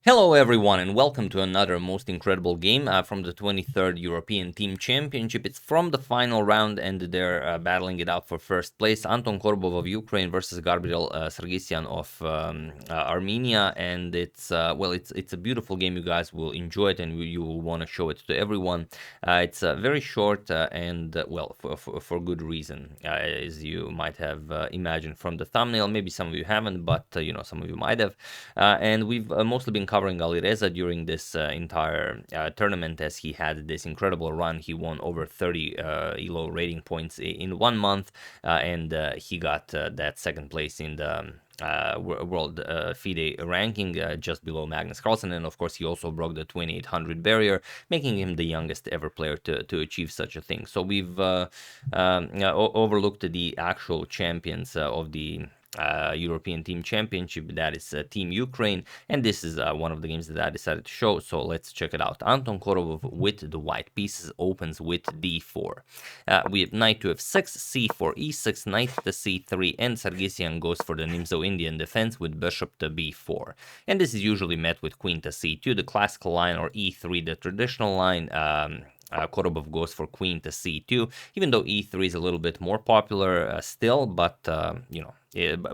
Hello everyone and welcome to another most incredible game from the 23rd European Team Championship. It's from the final round and they're battling it out for first place. Anton Korobov of Ukraine versus Gabriel Sargissian of Armenia, and it's a beautiful game. You guys will enjoy it and you will want to show it to everyone. It's very short for good reason, as you might have imagined from the thumbnail. Maybe some of you haven't, but some of you might have. And we've mostly been covering Alireza during this entire tournament, as he had this incredible run. He won over 30 ELO rating points in 1 month, and he got that second place in the world FIDE ranking, just below Magnus Carlsen, and of course he also broke the 2800 barrier, making him the youngest ever player to achieve such a thing. So we've overlooked the actual champions of the European Team Championship, that is Team Ukraine, and this is one of the games that I decided to show, so let's check it out. Anton Korobov with the white pieces opens with d4. We have knight to f6, c4, e6, knight to c3, and Sargissian goes for the Nimzo-Indian defense with bishop to b4. And this is usually met with queen to c2, the classical line, or e3, the traditional line. Korobov goes for queen to c2, even though e3 is a little bit more popular still, but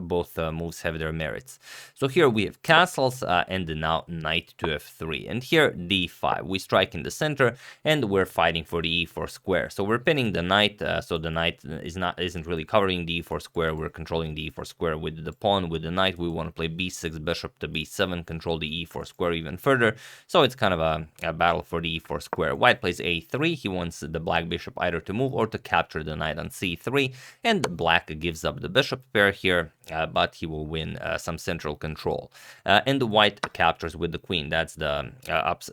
both moves have their merits. So here we have castles and now knight to f3, and here d5. We strike in the center and we're fighting for the e4 square. So we're pinning the knight, so the knight isn't really covering the e4 square. We're controlling the e4 square with the pawn. With the knight, we want to play b6, bishop to b7, control the e4 square even further. So it's kind of a battle for the e4 square. White plays a3. He wants the black bishop either to move or to capture the knight on c3, and black gives up the bishop pair here, but he will win some central control. And the white captures with the queen. That's the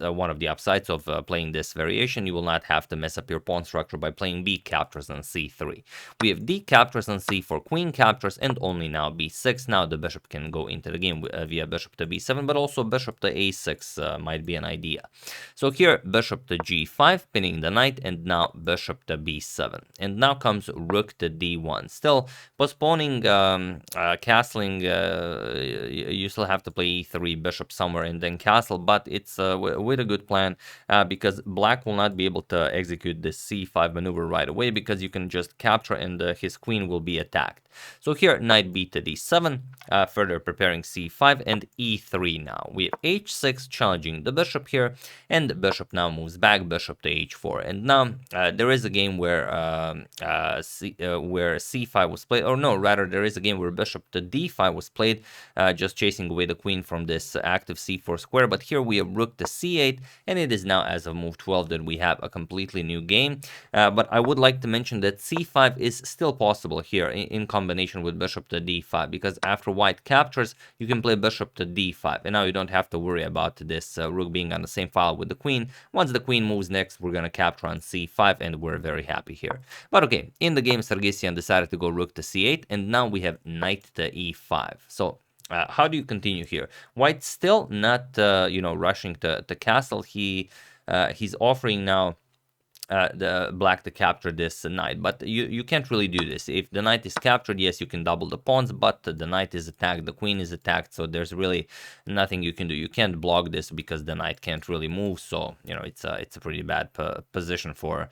one of the upsides of playing this variation. You will not have to mess up your pawn structure by playing b captures on c3. We have d captures on c4, queen captures, and only now b6. Now the bishop can go into the game via bishop to b7, but also bishop to a6 might be an idea. So here bishop to g5, pinning the knight, and now bishop to b7. And now comes rook to d1. Still postponing castling. You still have to play e3, bishop somewhere, and then castle, but it's with a good plan, because black will not be able to execute this c5 maneuver right away, because you can just capture and his queen will be attacked. So here knight b to d7, further preparing c5, and e3 now. We have h6 challenging the bishop here, and the bishop now moves back, bishop to h4. And now there is a game where c5 was played, or no, rather there is a game where bishop to d5 was played, just chasing away the queen from this active c4 square. But here we have rook to c8, and it is now as of move 12 that we have a completely new game. But I would like to mention that c5 is still possible here in combination with bishop to d5, because after white captures, you can play bishop to d5, and now you don't have to worry about this rook being on the same file with the queen. Once the queen moves next, we're going to capture on c5, and we're very happy here. But okay, in the game, Sargissian decided to go rook to c8, and now we have knight to e5. So how do you continue here? White still not rushing to castle. He's offering now the black to capture this knight, but you can't really do this. If the knight is captured, yes, you can double the pawns, but the knight is attacked, the queen is attacked, so there's really nothing you can do. You can't block this because the knight can't really move, so it's a pretty bad position for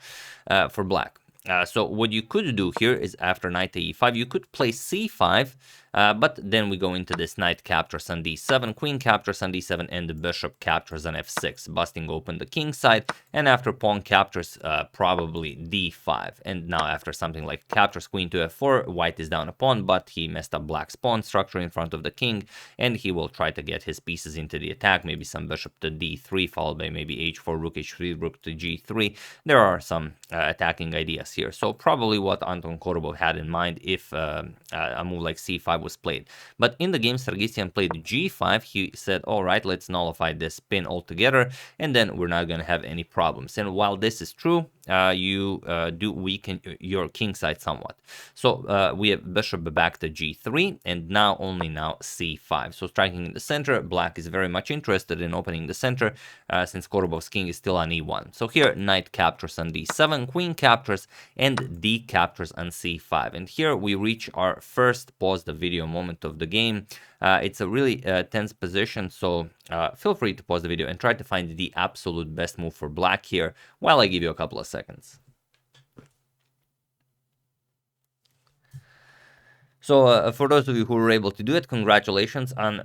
black. So what you could do here is after knight to e5, you could play c5, but then we go into this knight captures on d7, queen captures on d7, and the bishop captures on f6, busting open the king side. And after pawn captures, probably d5. And now after something like captures queen to f4, white is down a pawn, but he messed up black's pawn structure in front of the king, and he will try to get his pieces into the attack. Maybe some bishop to d3, followed by maybe h4, rook h3, rook to g3. There are some attacking ideas here. So probably what Anton Korobov had in mind if a move like c5 was played. But in the game, Sargissian played g5. He said, all right, let's nullify this pin altogether, and then we're not going to have any problems. And while this is true, you do weaken your king side somewhat. So we have bishop back to g3, and now only now c5. So striking in the center, black is very much interested in opening the center, since Korobov's king is still on e1. So here knight captures on d7, queen captures, and d captures on c5. And here we reach our first pause the video moment of the game. It's a really tense position, so feel free to pause the video and try to find the absolute best move for black here while I give you a couple of seconds. So for those of you who were able to do it, congratulations on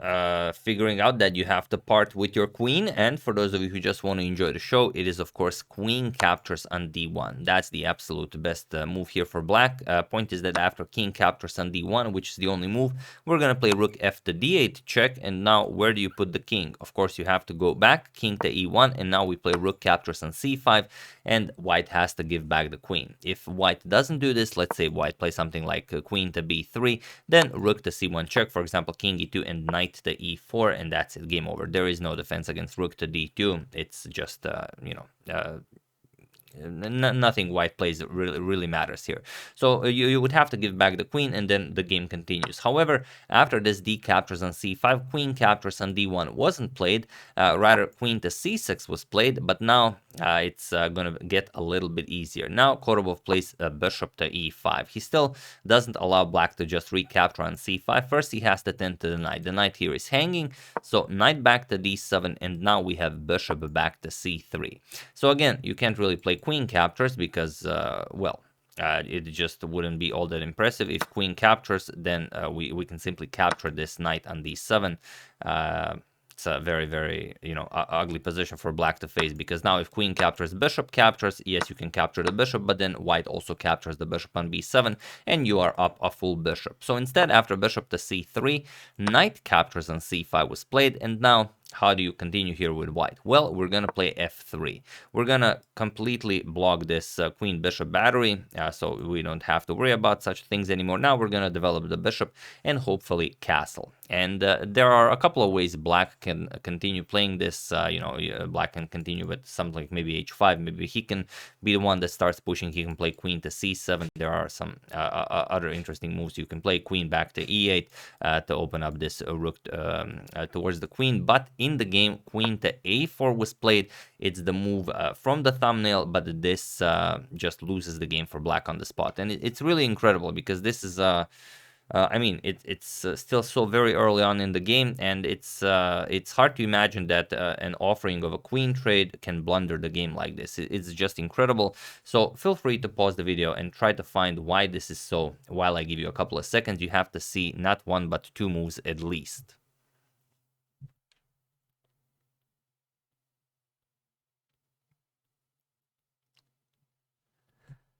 figuring out that you have to part with your queen. And for those of you who just want to enjoy the show, it is of course queen captures on d1. That's the absolute best move here for black. Point is that after king captures on d1, which is the only move, we're going to play rook f to d8 check. And now where do you put the king? Of course, you have to go back, king to e1, and now we play rook captures on c5, and white has to give back the queen. If white doesn't do this, let's say white plays something like queen to b3, then rook to c1 check, for example, king e2 and knight to e4, and that's it, game over. There is no defense against rook to d2. It's just, nothing white plays really matters here. So you would have to give back the queen, and then the game continues. However, after this d captures on c5, queen captures on d1 wasn't played, rather queen to c6 was played, but now it's going to get a little bit easier. Now Korobov plays bishop to e5. He still doesn't allow black to just recapture on c5. First he has to tend to the knight. The knight here is hanging, so knight back to d7, and now we have bishop back to c3. So again, you can't really play queen captures because, it just wouldn't be all that impressive. If queen captures, then we can simply capture this knight on d7. It's a very, very, ugly position for black to face, because now if queen captures, bishop captures, yes, you can capture the bishop, but then white also captures the bishop on b7, and you are up a full bishop. So instead, after bishop to c3, knight captures on c5 was played, and now how do you continue here with white? Well, we're going to play f3. We're going to completely block this queen bishop battery, so we don't have to worry about such things anymore. Now we're going to develop the bishop and hopefully castle. And there are a couple of ways black can continue playing this. Black can continue with something like maybe h5. Maybe he can be the one that starts pushing. He can play queen to c7. There are some other interesting moves you can play. Queen back to e8 to open up this rook towards the queen. But in the game, queen to a4 was played. It's the move from the thumbnail, but this just loses the game for black on the spot. And it's really incredible, because this is it's still so very early on in the game, and it's hard to imagine that an offering of a queen trade can blunder the game like this. It's just incredible. So feel free to pause the video and try to find why this is so. While I give you a couple of seconds, you have to see not one but two moves at least.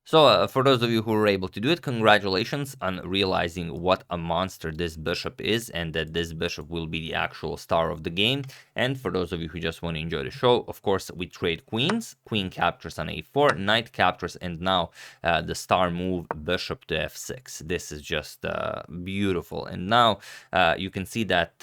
So for those of you who were able to do it, congratulations on realizing what a monster this bishop is, and that this bishop will be the actual star of the game. And for those of you who just want to enjoy the show, of course, we trade queens. Queen captures on a4, knight captures, and now the star move, bishop to f6. This is just beautiful. And now you can see that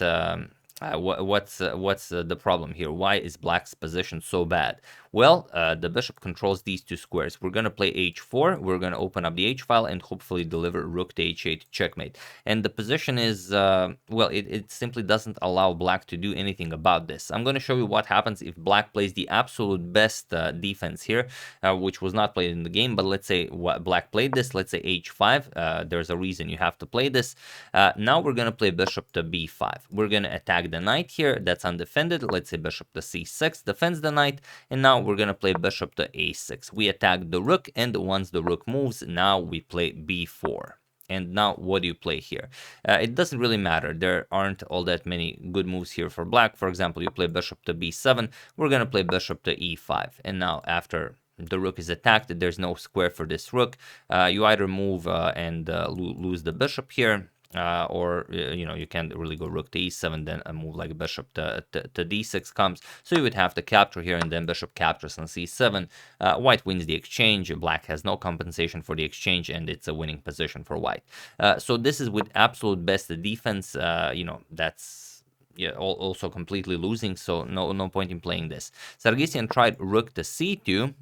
what's the problem here? Why is black's position so bad? Well, the bishop controls these two squares. We're going to play h4. We're going to open up the h-file and hopefully deliver rook to h8 checkmate. And the position is, it simply doesn't allow black to do anything about this. I'm going to show you what happens if black plays the absolute best defense here, which was not played in the game. But let's say black played this. Let's say h5. There's a reason you have to play this. Now we're going to play bishop to b5. We're going to attack the knight here. That's undefended. Let's say bishop to c6 defends the knight. And now we're going to play bishop to a6. We attack the rook, and once the rook moves, now we play b4. And now what do you play here? It doesn't really matter. There aren't all that many good moves here for black. For example, you play bishop to b7. We're going to play bishop to e5. And now after the rook is attacked, there's no square for this rook. You either move and lose the bishop here, or you can't really go rook to e7, then a move like bishop to d6 comes, so you would have to capture here, and then bishop captures on c7. White wins the exchange. Black has no compensation for the exchange, and it's a winning position for white. So this is with absolute best defense. That's also completely losing, so no point in playing this. Sargissian tried rook to c2,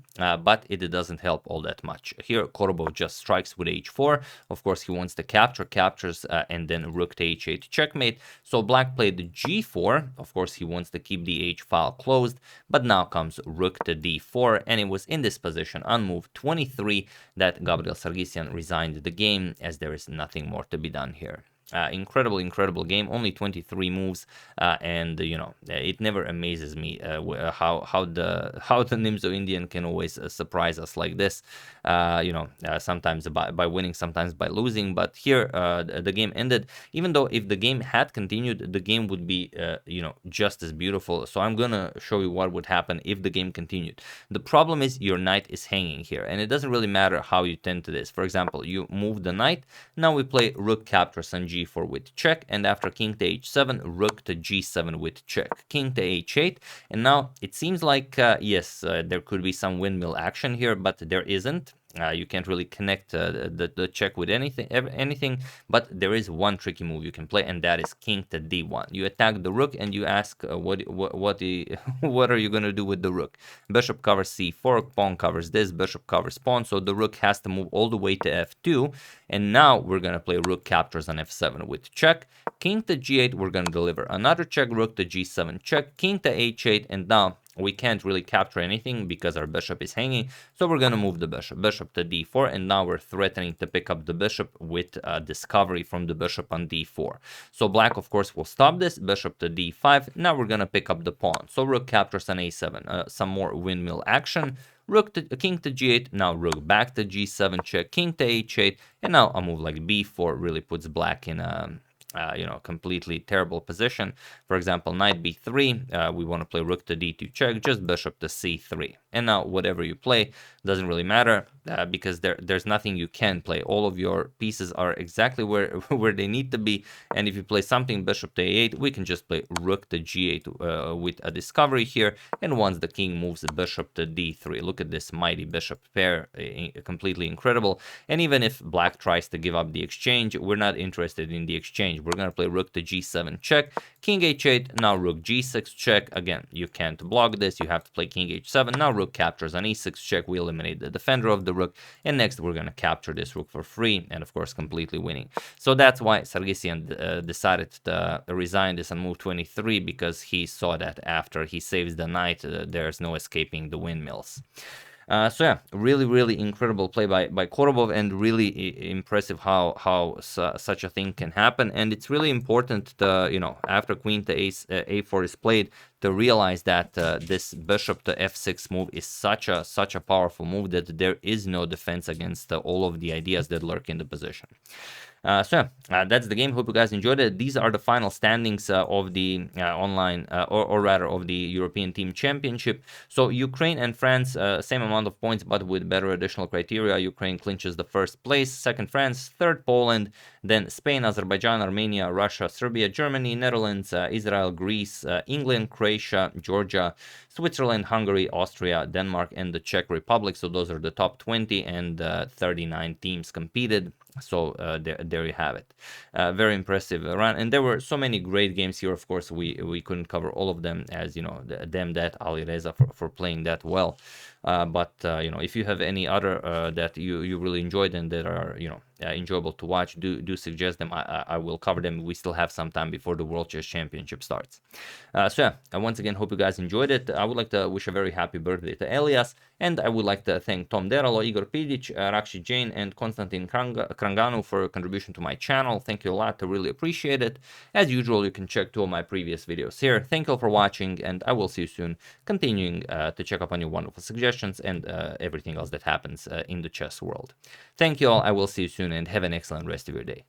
but it doesn't help all that much. Here Korobov just strikes with h4. Of course, he wants to captures, and then rook to h8 checkmate. So black played g4. Of course, he wants to keep the h-file closed, but now comes rook to d4, and it was in this position on move 23 that Gabriel Sargissian resigned the game, as there is nothing more to be done here. incredible game. Only 23 moves, and you know, it never amazes me how the Nimzo-Indian can always surprise us like this. You know, sometimes by winning, sometimes by losing. But here, the game ended. Even though if the game had continued, the game would be you know, just as beautiful. So I'm gonna show you what would happen if the game continued. The problem is your knight is hanging here, and it doesn't really matter how you tend to this. For example, you move the knight. Now we play rook captures on g4 with check, and after king to h7, rook to g7 with check, king to h8, and now it seems like yes, there could be some windmill action here, but there isn't. You can't really connect the check with anything, but there is one tricky move you can play, and that is king to d1. You attack the rook and you ask what are you gonna do with the rook? Bishop covers c4, pawn covers this, bishop covers pawn, so the rook has to move all the way to f2, and now we're gonna play rook captures on f7 with check, king to g8, we're gonna deliver another check, rook to g7 check, king to h8, and now we can't really capture anything because our bishop is hanging, so we're gonna move the bishop to d4, and now we're threatening to pick up the bishop with discovery from the bishop on d4. So black, of course, will stop this, bishop to d5, now we're gonna pick up the pawn, so rook captures on a7, some more windmill action, king to g8, now rook back to g7 check, king to h8, and now a move like b4 really puts black in a you know, completely terrible position. For example, knight b3, we want to play rook to d2 check, just bishop to c3. And now whatever you play doesn't really matter because there's nothing you can play. All of your pieces are exactly where they need to be. And if you play something, bishop to a8, we can just play rook to g8 with a discovery here. And once the king moves the bishop to d3, look at this mighty bishop pair, completely incredible. And even if black tries to give up the exchange, we're not interested in the exchange. We're going to play rook to g7 check, king h8, now rook g6 check. Again, you can't block this, you have to play king h7, now rook captures on e6 check, we eliminate the defender of the rook, and next we're going to capture this rook for free, and of course completely winning. So that's why Sargissian decided to resign this on move 23, because he saw that after he saves the knight, there's no escaping the windmills. So yeah, really incredible play by Korobov, and really impressive how such a thing can happen. And it's really important to, you know, after queen to a4 is played, to realize that this bishop to f6 move is such a powerful move that there is no defense against all of the ideas that lurk in the position. So that's the game. Hope you guys enjoyed it. These are the final standings of the online, or rather of the European Team Championship. So Ukraine and France, same amount of points, but with better additional criteria. Ukraine clinches the first place, second France, third Poland, then Spain, Azerbaijan, Armenia, Russia, Serbia, Germany, Netherlands, Israel, Greece, England, Croatia, Georgia, Switzerland, Hungary, Austria, Denmark, and the Czech Republic. So those are the top 20, and 39 teams competed. So there you have it. Very impressive run, and there were so many great games here. Of course, we couldn't cover all of them, as you know, that Ali Reza for playing that well. But you know, if you have any other that you really enjoyed and that are, you know, enjoyable to watch, do suggest them. I will cover them. We still have some time before the World Chess Championship starts. So yeah, once again, hope you guys enjoyed it. I would like to wish a very happy birthday to Elias, and I would like to thank Tom Deralo, Igor Pidic, Rakshi Jain, and Konstantin Kranganu for contribution to my channel. Thank you a lot. I really appreciate it. As usual, you can check 2 of my previous videos here. Thank you all for watching, and I will see you soon, continuing to check up on your wonderful suggestions and everything else that happens in the chess world. Thank you all. I will see you soon, and have an excellent rest of your day.